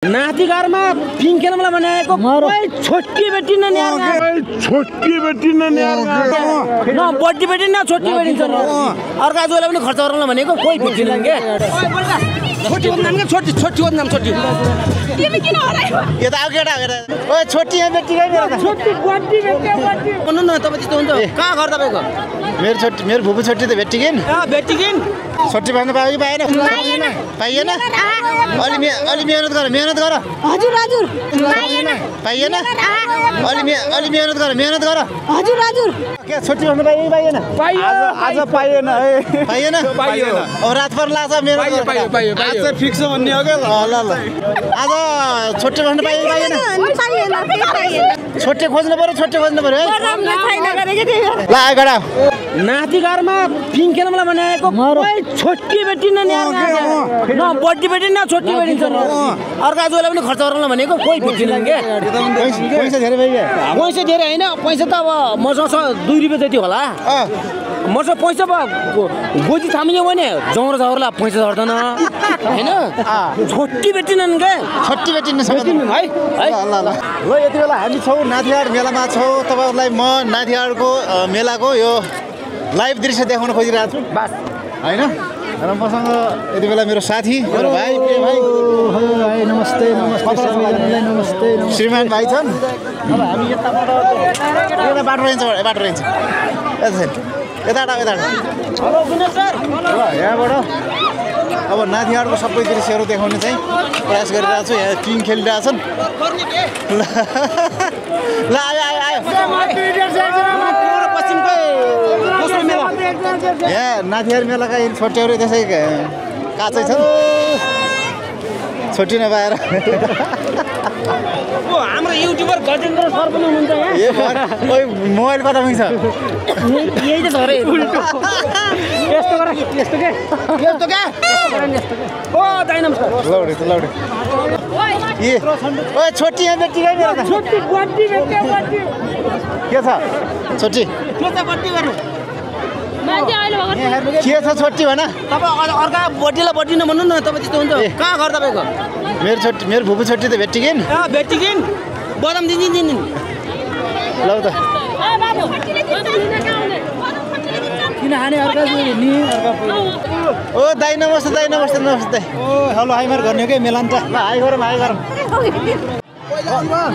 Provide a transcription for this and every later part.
नाती घरमा पिंकेन मलाई बनाएको ओइ छोटी बेटी न छोटी बेटी न बड्डी बेटी न छोटी बेटी छ अर्का जोले पनि खर्च गर्न भनेको कोही भेटिन के छोटी नाम के छोटी छोटी नाम छोटी तिमी किन हरायो यो त आउ केटा ओइ छोटी बेटी गए मेरो छोटी बड्डी बेटी बड्डी भन्नु न तपाईँ त्यस्तो हुन्छ कहाँ घर तपाईको मेरो भुबु छोटी त भेटिगिन भेटिगिन छोटी भन्नु पायो कि पाएन पाइएन अलि मेहनत गर हजुर हजुर पाइएन अलि मेहनत गर हजुर के छोटी भन्नु पायो कि पाइएन आज पाइएन पाइएन अब रात पर लाग्छ मेहनत पाइयो आज फिक्स भन्ने हो के ल आज छोटी भन्नु पायो कि पाइएन छोटी खोज्नु पर्यो ल आगडा नाती घरमा पिंकेन मलाई बनाएको ओइ छोटी बेटी न बड्डी बेटी न छोटी बेटी छ अर्का जोले पनि खर्च गर्न भनेको कोही भेटिन के पैसा धेरै भइगयो पैसा धेरै हैन पैसा त अब मसँग 2 रुपैयाँ जति होला मसँग पैसा गोजी थामियो भने जौरलाई पैसा झर्दैन हैन छोटी बेटी नन् के छोटी बेटी न है ल यति बेला हामी छौ नाथिहाट मेलामा छौ तपाईहरुलाई म नाथिहाटको मेलाको यो लाइभ दृश्य देखाउन खोजिरहेको छु बस हैन र मसँग यति बेला मेरो साथी मेरो भाइ प्रिय भाइ नमस्ते नमस्ते श्रीमान भाइ छन् अब हामी यताबाट बाटो रहन्छ यता हेलो दिनेश सर ल यहाँबाट अब नाथिहाटको सबै दृश्यहरू देखाउने चाहिँ प्रयास गरिरहेको छु यहाँ किङ खेलिरहेछन् ल आयो पश्चिमकै दोस्रो मेला यहाँ नाथिहाट मेलाका छोटीहरू त्यसै काचै छन् छोटी नपाएर हाम्रो युट्युबर गजेन्द्र सर पनि हुनुहुन्छ यहाँ ओइ मोबाइल कता मिल्छ यही त धरे यस्तो के ओ दाइ नमस्कार लौडे ए ओइ छोटी यहाँ बेटी गए मेरो छोटी बड्डी बेटी के छ छोटी के छ बड्डी गर्नु के छ छोटी भन तपाईँ अर्का बड्डीलाई बड्डी नभन्नु न तपाईँ त्यस्तो हुन्छ कहाँ घर तपाईँको मेरो भुबु छोटी त भेटिगिन भेटिगिन बदाम दिन लौ त किन हाने अर्का नि ओ दाइ नमस्ते ओ हेलो हाइमार गर्ने के मेला नि त ल हाइ गरौँ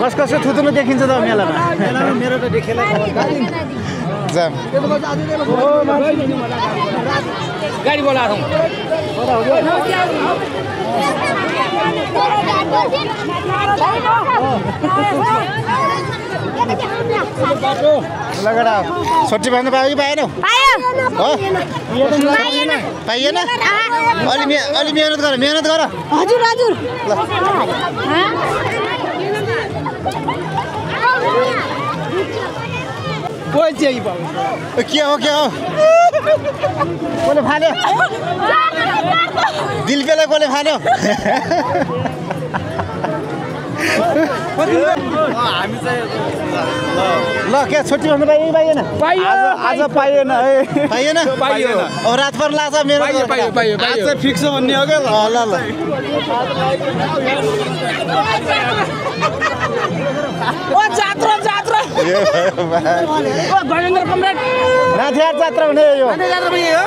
कसको थुतुलो देखिन्छ त मेलामा मेरो त देखेला जाम गाडी बोलाएको लगडा छोटी भन्नु पायो कि पाएन पाइएन अलि मेहनत गर हजुर कोही चाहिँ के हो कसले फाल्यो दिलपेलाई कसले फाल्यो हामी चाहिँ ल के छोटी भन्नु पायो कि पाइएन आज पाइएन अब रात पर लाग्छ मेरो पाइयो आज फिक्स भन्ने हो के ल ओ जात्रा ओ गजेन्द्र कमरेड नाथिहाट जात्रा भने यो जात्रा पनि हो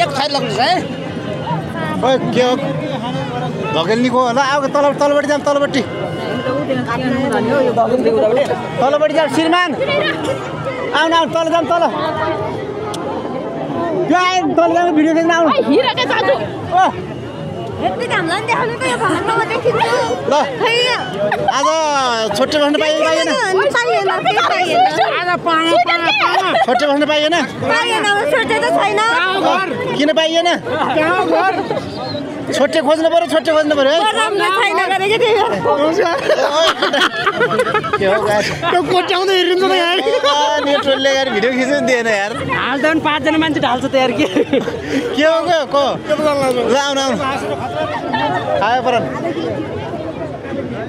एक खाइ लाग्छ है ओइ के हो धकेल्नीको ल आऊ तलपट्टि जाम तलपट्टि जाम श्रीमान आउनु तल जाम तल तल जाम भिडियो खिच्न आउनु ल आज छोटी भन्नु पायो छोटी भन्नु पाइएन किन पाइएन छोटे खोज्नु पर्यो कोट्याउँदै हेरिन्छ त यार नेटवर्कले यार भिडियो खिच्नु दिएन यार हाल्दा पनि 5 जना मान्छे ढाल्छ त यार के हो को ल आउनु आयो पर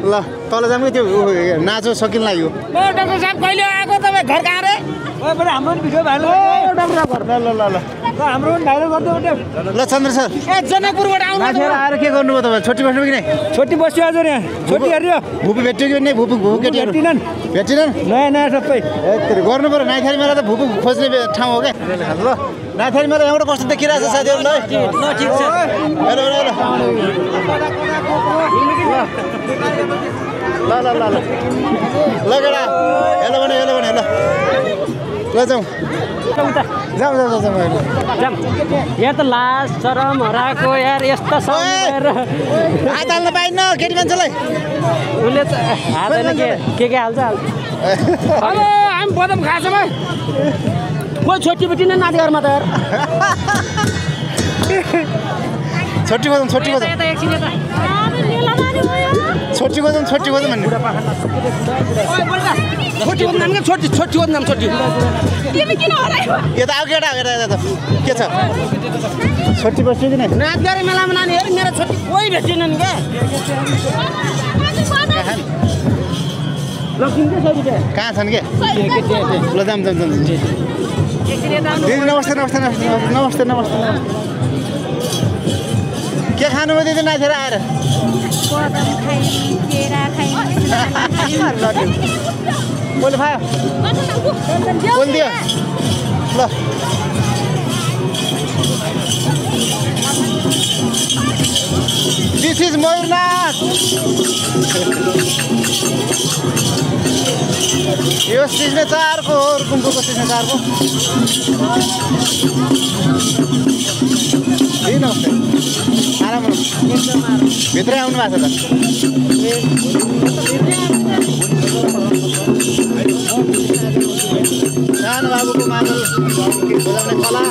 ल तल जाऊँ कि त्यो नाचो सकिन लाग्यो डाक्टर साहब कहिले आएको तपाईँ घर कहाँ रे हाम्रो पनि भिडियो भाइरल हाम्रो पनि भाइरल गरिदियो ल चन्द्र सर ए जनकपुरबाट आउनु माथि आएर के गर्नुभयो तपाईँ छुट्टी बस्नु कि नै छोटी बस्यो आज यहाँ छोटी हेऱ्यो भुपी भेट्यो कि नै भुपू केटीहरू भेटिनन् भेटिनन् नयाँ नयाँ सबै गर्नु पऱ्यो नाइथारी मेला त भुपू खोज्ने ठाउँ हो क्या ल नाइथारी मेला यहाँबाट कस्तो देखिरहेको छ साथीहरू ल ठिक छ हेलो हेलो ल ल ल ल ल केटा हेलो भने ल ल जाउँ जाउँ यहाँ त लाज शरम हराएको यार यस्तो हात हाल्न पाइन्न केटी मान्छेलाई उसले त हाल्दैन के हाल्छ हेलो हामी बदम खाएछौँ है कोही छोटी बेटी नै नाति घरमा त यार छोटी खोजौँ छोटी खोजौँ भन्ने छोटी यो त अब केटा के छ छोटी बस्यो कि नै नाचगारी मेलामा नानी हेर मेरो छोटी कोही भेटिनन् क्या कहाँ छन् के ल जाम दिदी नमस्ते के खानुभयो दिदी नाचेर आएर मैले खायो कोन दियो ल दिस इज मयूरनाथ यो सिग्नेचरको हो रुकुमपुरको सिग्नेचरको नमस्ते आराम भित्रै आउनु भएको छ त सानो बाबुको मादल बजाउने कला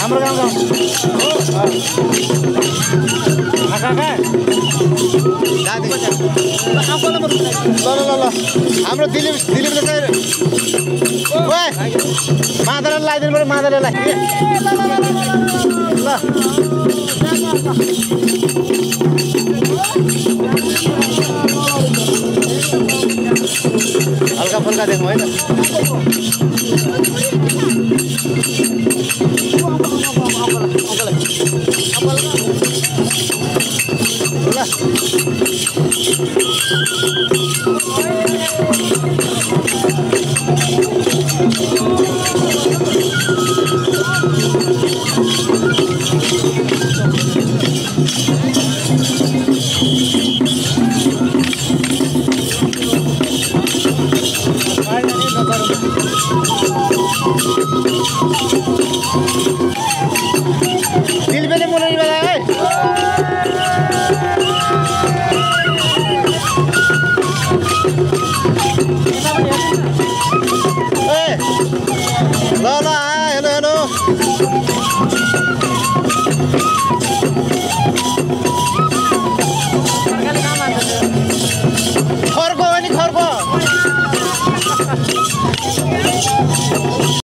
हाम्रो गाउँमा ल हाम्रो दिलीपले चाहिँ मादललाई लगाइदिनु पऱ्यो मादललाई ल हल्का फुल्का देखौँ है त दिलबेले बोलाइ बेला है ल हेलो